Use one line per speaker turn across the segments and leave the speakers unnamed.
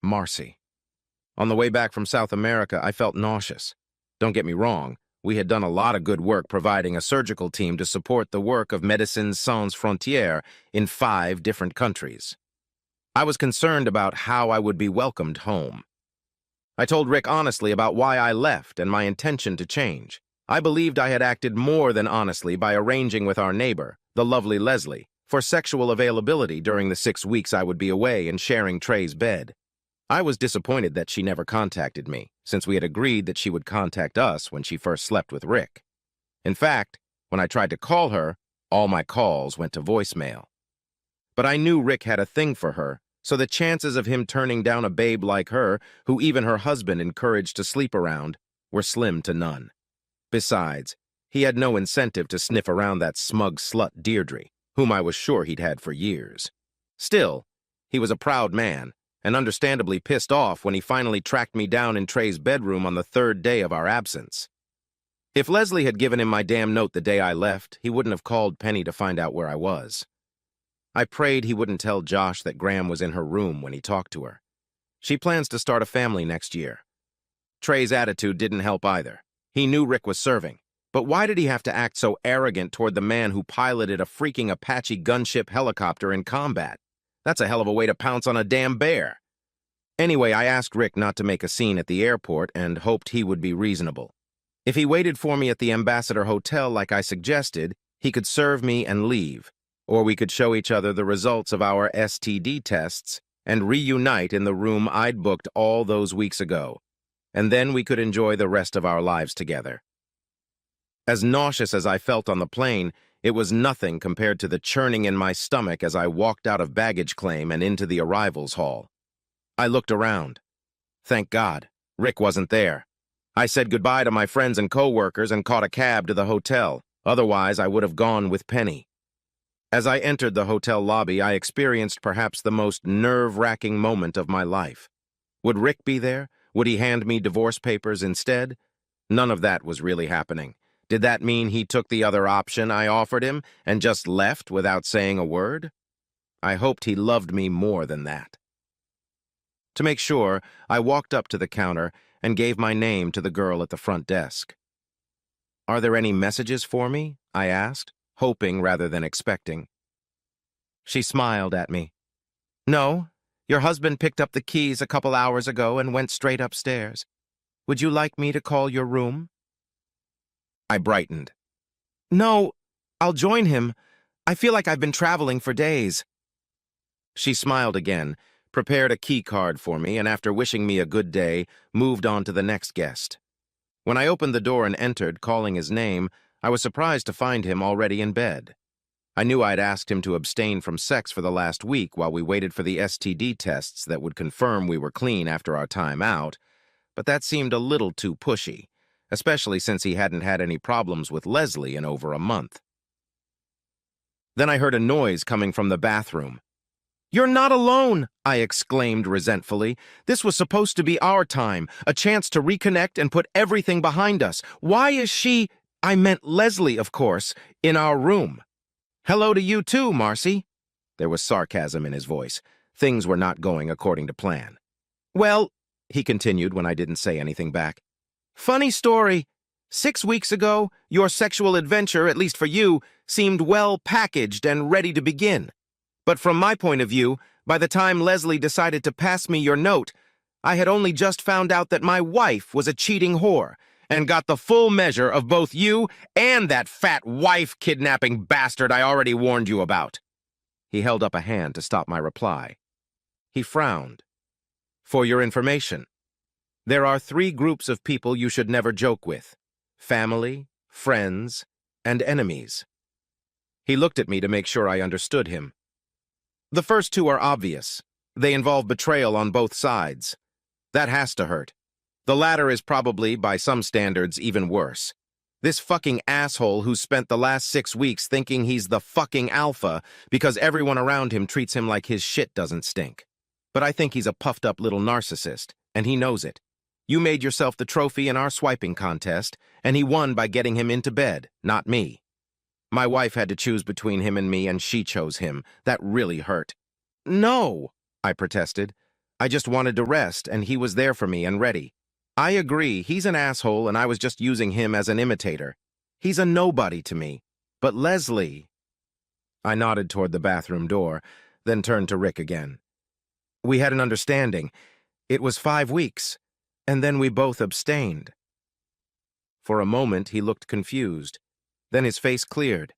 Marcy. On the way back from South America, I felt nauseous. Don't get me wrong, we had done a lot of good work providing a surgical team to support the work of Médecins Sans Frontières in 5 different countries. I was concerned about how I would be welcomed home. I told Rick honestly about why I left and my intention to change. I believed I had acted more than honestly by arranging with our neighbor, the lovely Leslie, for sexual availability during the 6 weeks I would be away and sharing Trey's bed. I was disappointed that she never contacted me, since we had agreed that she would contact us when she first slept with Rick. In fact, when I tried to call her, all my calls went to voicemail. But I knew Rick had a thing for her, so the chances of him turning down a babe like her, who even her husband encouraged to sleep around, were slim to none. Besides, he had no incentive to sniff around that smug slut Deirdre, whom I was sure he'd had for years. Still, he was a proud man, and understandably pissed off when he finally tracked me down in Trey's bedroom on the 3rd day of our absence. If Leslie had given him my damn note the day I left, he wouldn't have called Penny to find out where I was. I prayed he wouldn't tell Josh that Graham was in her room when he talked to her. She plans to start a family next year. Trey's attitude didn't help either. He knew Rick was serving, but why did he have to act so arrogant toward the man who piloted a freaking Apache gunship helicopter in combat? That's a hell of a way to pounce on a damn bear. Anyway, I asked Rick not to make a scene at the airport and hoped he would be reasonable. If he waited for me at the Ambassador Hotel like I suggested, he could serve me and leave, or we could show each other the results of our STD tests and reunite in the room I'd booked all those weeks ago, and then we could enjoy the rest of our lives together. As nauseous as I felt on the plane, it was nothing compared to the churning in my stomach as I walked out of baggage claim and into the arrivals hall. I looked around. Thank God, Rick wasn't there. I said goodbye to my friends and co-workers and caught a cab to the hotel. Otherwise, I would have gone with Penny. As I entered the hotel lobby, I experienced perhaps the most nerve-wracking moment of my life. Would Rick be there? Would he hand me divorce papers instead? None of that was really happening. Did that mean he took the other option I offered him and just left without saying a word? I hoped he loved me more than that. To make sure, I walked up to the counter and gave my name to the girl at the front desk. "Are there any messages for me?" I asked, hoping rather than expecting. She smiled at me. "No, your husband picked up the keys a couple hours ago and went straight upstairs. Would you like me to call your room?" I brightened. "No, I'll join him. I feel like I've been traveling for days." She smiled again, prepared a key card for me, and after wishing me a good day, moved on to the next guest. When I opened the door and entered, calling his name, I was surprised to find him already in bed. I knew I'd asked him to abstain from sex for the last week while we waited for the STD tests that would confirm we were clean after our time out, but that seemed a little too pushy, especially since he hadn't had any problems with Leslie in over a month. Then I heard a noise coming from the bathroom. "You're not alone!" I exclaimed resentfully. "This was supposed to be our time, a chance to reconnect and put everything behind us. Why is she, I meant Leslie, of course, in our room?" "Hello to you too, Marcy." There was sarcasm in his voice. Things were not going according to plan. "Well," he continued when I didn't say anything back, "funny story. 6 weeks ago, your sexual adventure, at least for you, seemed well packaged and ready to begin. But from my point of view, by the time Leslie decided to pass me your note, I had only just found out that my wife was a cheating whore and got the full measure of both you and that fat wife-kidnapping bastard I already warned you about." He held up a hand to stop my reply. He frowned. "For your information, there are 3 groups of people you should never joke with: family, friends, and enemies." He looked at me to make sure I understood him. "The first 2 are obvious. They involve betrayal on both sides. That has to hurt. The latter is probably, by some standards, even worse. This fucking asshole who spent the last 6 weeks thinking he's the fucking alpha because everyone around him treats him like his shit doesn't stink. But I think he's a puffed-up little narcissist, and he knows it. You made yourself the trophy in our swiping contest, and he won by getting him into bed, not me. My wife had to choose between him and me, and she chose him. That really hurt." "No," I protested. I just wanted to rest, and he was there for me and ready. I agree, he's an asshole, and I was just using him as an imitator. He's a nobody to me. But Leslie... I nodded toward the bathroom door, then turned to Rick again. We had an understanding. It was 5 weeks, and then we both abstained. For a moment, he looked confused. Then his face cleared.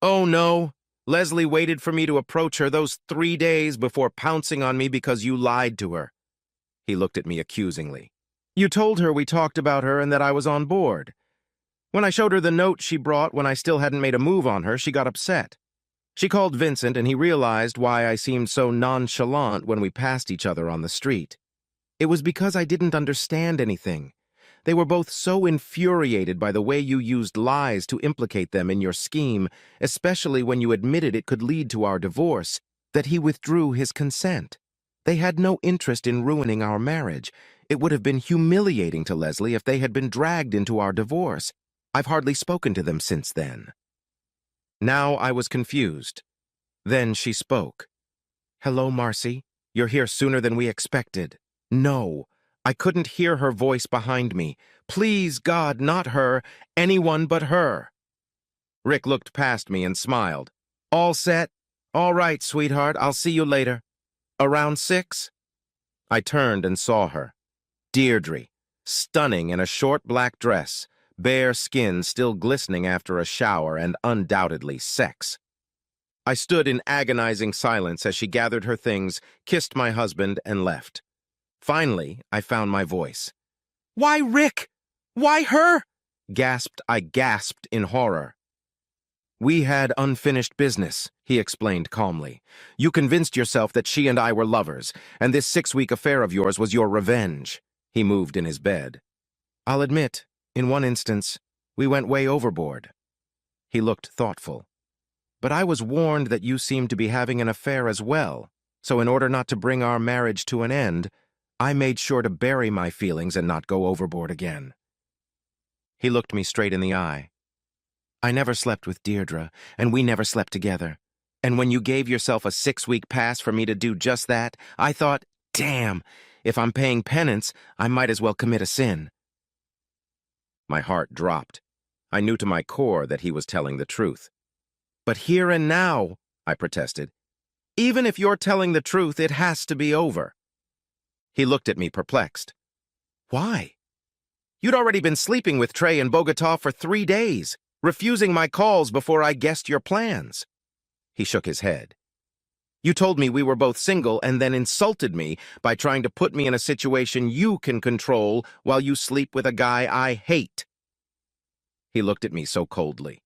Oh, no. Leslie waited for me to approach her those 3 days before pouncing on me because you lied to her. He looked at me accusingly. You told her we talked about her and that I was on board. When I showed her the note she brought when I still hadn't made a move on her, she got upset. She called Vincent, and he realized why I seemed so nonchalant when we passed each other on the street. It was because I didn't understand anything. They were both so infuriated by the way you used lies to implicate them in your scheme, especially when you admitted it could lead to our divorce, that he withdrew his consent. They had no interest in ruining our marriage. It would have been humiliating to Leslie if they had been dragged into our divorce. I've hardly spoken to them since then. Now I was confused. Then she spoke. Hello, Marcy. You're here sooner than we expected. No. I couldn't hear her voice behind me. Please, God, not her. Anyone but her. Rick looked past me and smiled. All set? All right, sweetheart. I'll see you later. Around 6? I turned and saw her. Deirdre, stunning in a short black dress, bare skin still glistening after a shower, and undoubtedly sex. I stood in agonizing silence as she gathered her things, kissed my husband, and left. Finally, I found my voice. Why Rick? Why her? I gasped in horror. We had unfinished business, he explained calmly. You convinced yourself that she and I were lovers, and this 6-week affair of yours was your revenge. He moved in his bed. I'll admit, in one instance, we went way overboard. He looked thoughtful. But I was warned that you seemed to be having an affair as well, so in order not to bring our marriage to an end, I made sure to bury my feelings and not go overboard again. He looked me straight in the eye. I never slept with Deirdre, and we never slept together. And when you gave yourself a 6-week pass for me to do just that, I thought, damn, if I'm paying penance, I might as well commit a sin. My heart dropped. I knew to my core that he was telling the truth. But here and now, I protested. Even if you're telling the truth, it has to be over. He looked at me perplexed. Why? You'd already been sleeping with Trey in Bogota for 3 days, refusing my calls before I guessed your plans. He shook his head. You told me we were both single and then insulted me by trying to put me in a situation you can control while you sleep with a guy I hate. He looked at me so coldly.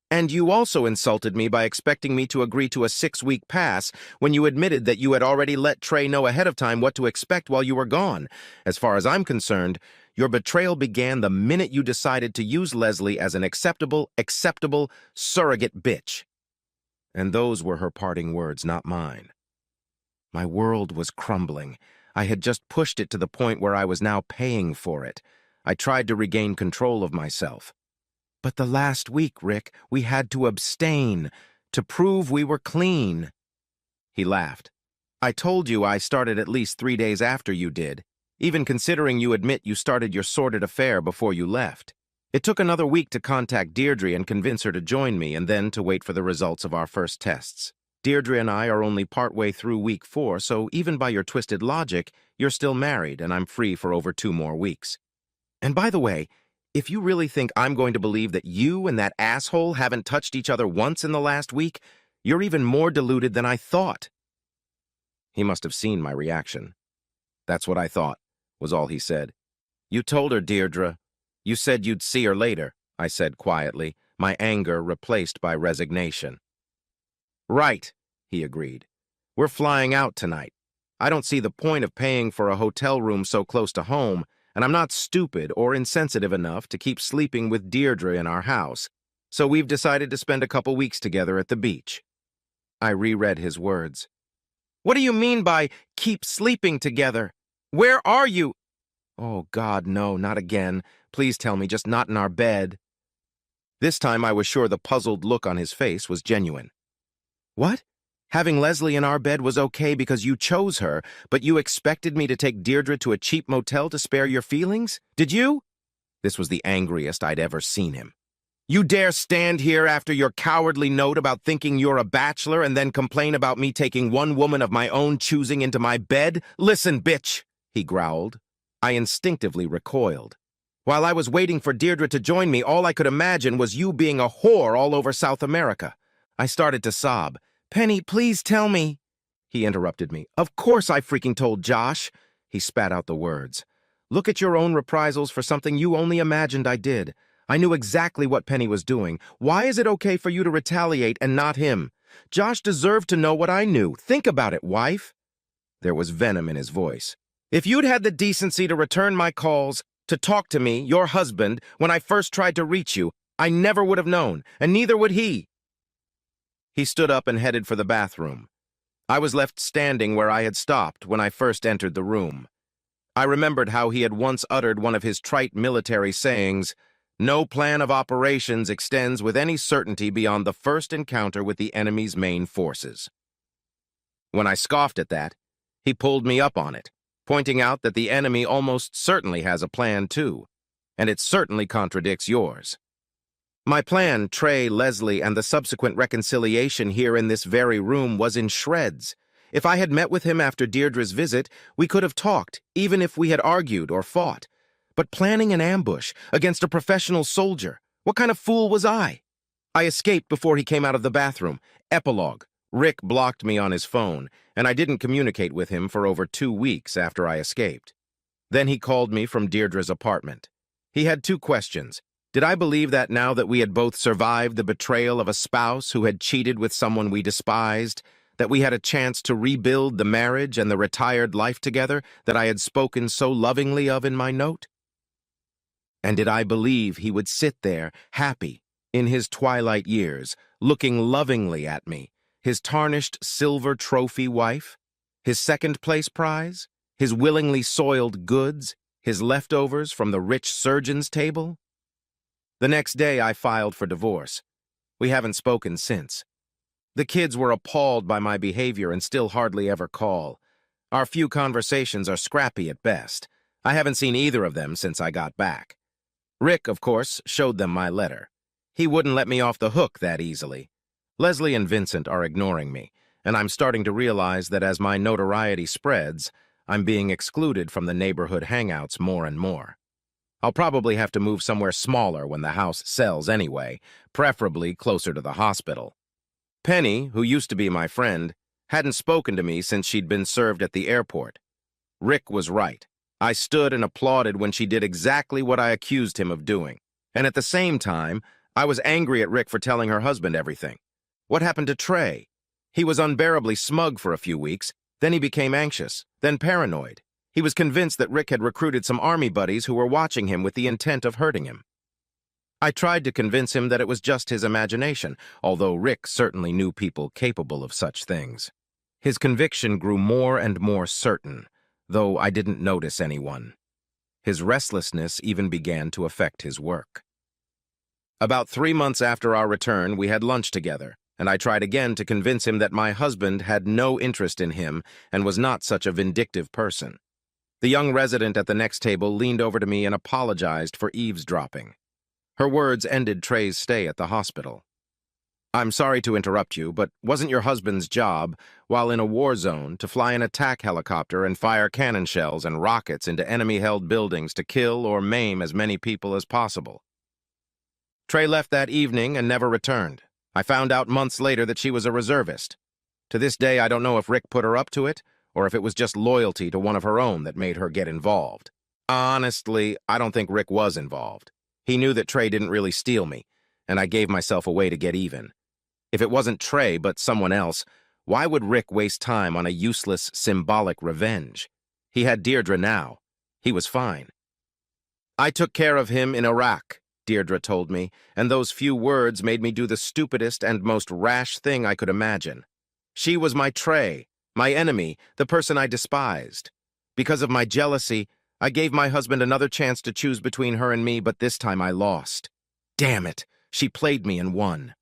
And you also insulted me by expecting me to agree to a 6-week pass when you admitted that you had already let Trey know ahead of time what to expect while you were gone. As far as I'm concerned, your betrayal began the minute you decided to use Leslie as an acceptable surrogate bitch. And those were her parting words, not mine. My world was crumbling. I had just pushed it to the point where I was now paying for it. I tried to regain control of myself. But the last week, Rick, we had to abstain, to prove we were clean. He laughed. I told you I started at least 3 days after you did, even considering you admit you started your sordid affair before you left. It took another week to contact Deirdre and convince her to join me, and then to wait for the results of our first tests. Deirdre and I are only partway through week 4, so even by your twisted logic, you're still married, and I'm free for over 2 more weeks. And by the way, if you really think I'm going to believe that you and that asshole haven't touched each other once in the last week, you're even more deluded than I thought. He must have seen my reaction. That's what I thought, was all he said. You told her, Deirdre. You said you'd see her later, I said quietly, my anger replaced by resignation. Right, he agreed. We're flying out tonight. I don't see the point of paying for a hotel room so close to home, and I'm not stupid or insensitive enough to keep sleeping with Deirdre in our house, so we've decided to spend a couple weeks together at the beach. I reread his words. What do you mean by keep sleeping together? Where are you? Oh, God, no, not again. Please tell me, just not in our bed. This time I was sure the puzzled look on his face was genuine. What? Having Leslie in our bed was okay because you chose her, but you expected me to take Deirdre to a cheap motel to spare your feelings? Did you? This was the angriest I'd ever seen him. You dare stand here after your cowardly note about thinking you're a bachelor and then complain about me taking one woman of my own choosing into my bed? Listen, bitch, he growled. I instinctively recoiled. While I was waiting for Deirdre to join me, all I could imagine was you being a whore all over South America. I started to sob. Penny, please tell me. He interrupted me. Of course I freaking told Josh. He spat out the words. Look at your own reprisals for something you only imagined I did. I knew exactly what Penny was doing. Why is it okay for you to retaliate and not him? Josh deserved to know what I knew. Think about it, wife. There was venom in his voice. If you'd had the decency to return my calls, to talk to me, your husband, when I first tried to reach you, I never would have known, and neither would he. He stood up and headed for the bathroom. I was left standing where I had stopped when I first entered the room. I remembered how he had once uttered one of his trite military sayings, "No plan of operations extends with any certainty beyond the first encounter with the enemy's main forces." When I scoffed at that, he pulled me up on it, pointing out that the enemy almost certainly has a plan too, and it certainly contradicts yours. My plan, Trey, Leslie, and the subsequent reconciliation here in this very room was in shreds. If I had met with him after Deirdre's visit, we could have talked, even if we had argued or fought. But planning an ambush against a professional soldier, what kind of fool was I? I escaped before he came out of the bathroom. Epilogue. Rick blocked me on his phone, and I didn't communicate with him for over 2 weeks after I escaped. Then he called me from Deirdre's apartment. He had 2 questions. Did I believe that now that we had both survived the betrayal of a spouse who had cheated with someone we despised, that we had a chance to rebuild the marriage and the retired life together that I had spoken so lovingly of in my note? And did I believe he would sit there, happy, in his twilight years, looking lovingly at me, his tarnished silver trophy wife, his second-place prize, his willingly soiled goods, his leftovers from the rich surgeon's table? The next day, I filed for divorce. We haven't spoken since. The kids were appalled by my behavior and still hardly ever call. Our few conversations are scrappy at best. I haven't seen either of them since I got back. Rick, of course, showed them my letter. He wouldn't let me off the hook that easily. Leslie and Vincent are ignoring me, and I'm starting to realize that as my notoriety spreads, I'm being excluded from the neighborhood hangouts more and more. I'll probably have to move somewhere smaller when the house sells anyway, preferably closer to the hospital. Penny, who used to be my friend, hadn't spoken to me since she'd been served at the airport. Rick was right. I stood and applauded when she did exactly what I accused him of doing. And at the same time, I was angry at Rick for telling her husband everything. What happened to Trey? He was unbearably smug for a few weeks, then he became anxious, then paranoid. He was convinced that Rick had recruited some army buddies who were watching him with the intent of hurting him. I tried to convince him that it was just his imagination, although Rick certainly knew people capable of such things. His conviction grew more and more certain, though I didn't notice anyone. His restlessness even began to affect his work. About 3 months after our return, we had lunch together, and I tried again to convince him that my husband had no interest in him and was not such a vindictive person. The young resident at the next table leaned over to me and apologized for eavesdropping. Her words ended Trey's stay at the hospital. "I'm sorry to interrupt you, but wasn't your husband's job, while in a war zone, to fly an attack helicopter and fire cannon shells and rockets into enemy-held buildings to kill or maim as many people as possible?" Trey left that evening and never returned. I found out months later that she was a reservist. To this day, I don't know if Rick put her up to it, or if it was just loyalty to one of her own that made her get involved. Honestly, I don't think Rick was involved. He knew that Trey didn't really steal me, and I gave myself a way to get even. If it wasn't Trey but someone else, why would Rick waste time on a useless, symbolic revenge? He had Deirdre now. He was fine. "I took care of him in Iraq," Deirdre told me, and those few words made me do the stupidest and most rash thing I could imagine. She was my Trey, my enemy, the person I despised. Because of my jealousy, I gave my husband another chance to choose between her and me, but this time I lost. Damn it, she played me and won.